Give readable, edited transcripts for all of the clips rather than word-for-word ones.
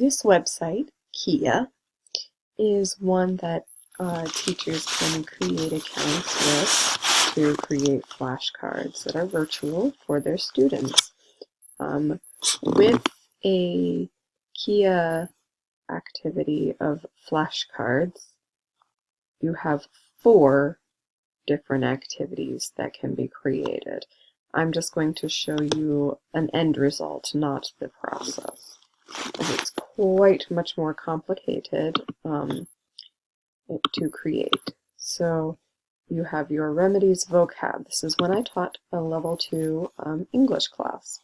This website, Kia, is one that teachers can create accounts with to create flashcards that are virtual for their students. With a Kia activity of flashcards, you have 4 different activities that can be created. I'm just going to show you an end result, not the process. It's quite much more complicated to create. So you have your remedies vocab. This is when I taught a level 2 English class.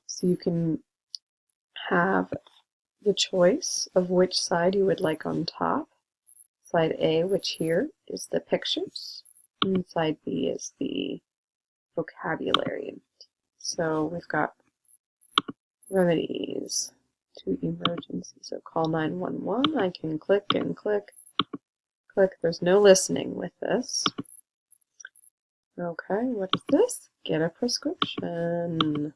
So you can have the choice of which side you would like on top. Side A, which here is the pictures, and side B is the vocabulary. So we've got remedies to emergency. So call 911. I can click and click, click. There's no listening with this. Okay, what is this? Get a prescription.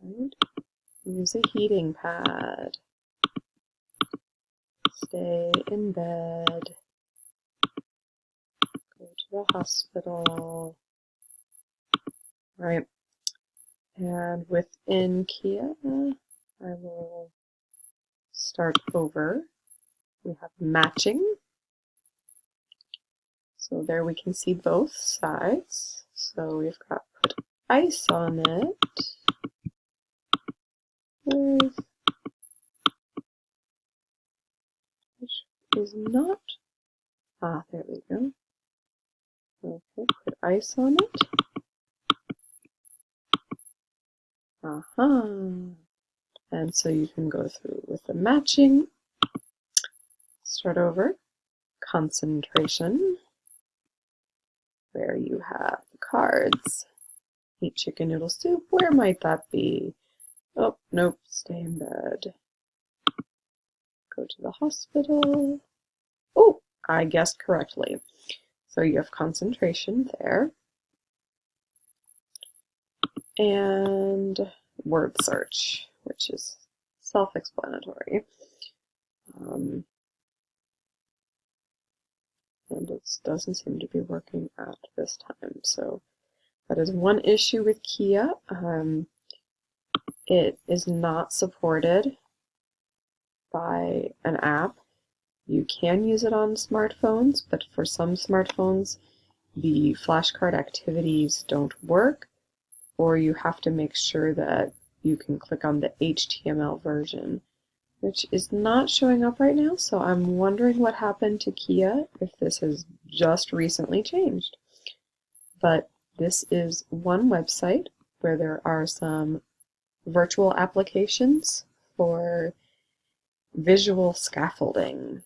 Right. Use a heating pad. Stay in bed. Go to the hospital. Right. And within Kia, I will start over. We have matching. So there we can see both sides. So we've got put ice on it. Which is not. There we go. Okay, put ice on it. And so you can go through with the matching. Start over. Concentration, where you have cards. Eat chicken noodle soup. Where might that be? Oh, nope. Stay in bed. Go to the hospital. Oh, I guessed correctly. So you have concentration there. And word search, which is self-explanatory. And it doesn't seem to be working at this time. So that is one issue with Kia. It is not supported by an app. You can use it on smartphones, but for some smartphones, the flashcard activities don't work, or you have to make sure that you can click on the HTML version, which is not showing up right now, so I'm wondering what happened to Kia if this has just recently changed. But this is one website where there are some virtual applications for visual scaffolding.